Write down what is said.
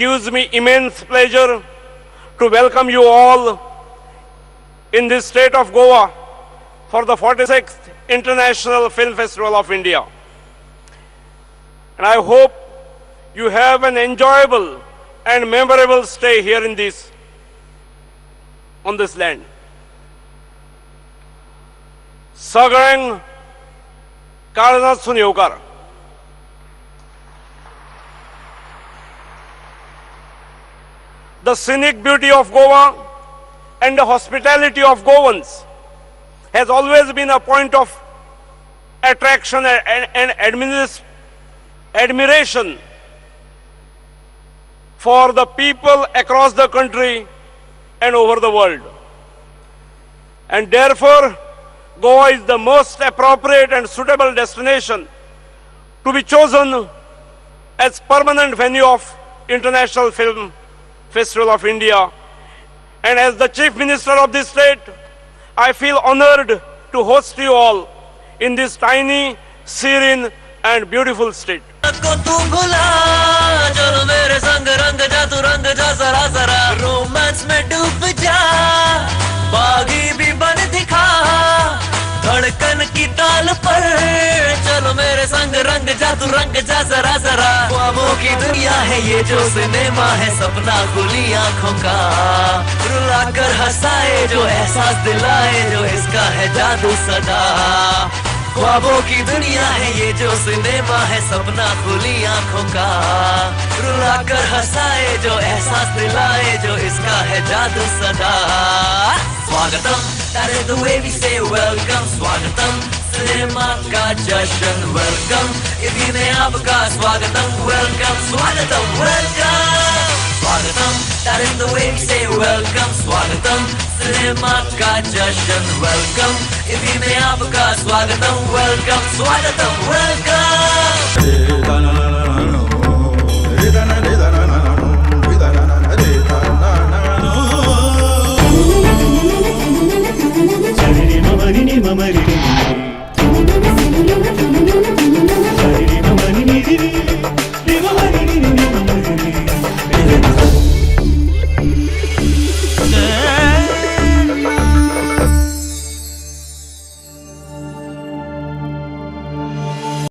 gives me immense pleasure to welcome you all in this state of Goa for the 46th International Film Festival of India. And I hope you have an enjoyable and memorable stay here on this land. Sagarank Karanatsun Yokar. The scenic beauty of Goa and the hospitality of Goans has always been a point of attraction and admiration for the people across the country and over the world. And therefore, Goa is the most appropriate and suitable destination to be chosen as permanent venue of International Film Festival of India. And as the Chief Minister of this state, I feel honored to host you all in this tiny, serene and beautiful state. Romance में डूब जा, बागी भी बन दिखा, धड़कन की ताल पर चलो मेरे संग रंग जा, तू रंग जा जरा जरा। ख्वाबों की दुनिया है ये जो सिनेमा है, सपना खुली आंखों का, रुला कर हंसाए जो एहसास दिलाए, जो इसका है जादू सदा। ख्वाबों की दुनिया है ये जो सिनेमा है, सपना खुली आंखों का, रुला कर हंसाए जो एहसास दिलाए, जो इसका है जादू सदा। स्वागतम, that is the way we say welcome. स्वागतम, सिनेमा का जश्न welcome. इसी में आपका स्वागतम welcome. स्वागतम welcome. स्वागतम, that is the way we say welcome. स्वागतम, सिनेमा का जश्न welcome. इसी में आपका स्वागतम welcome. स्वागतम welcome.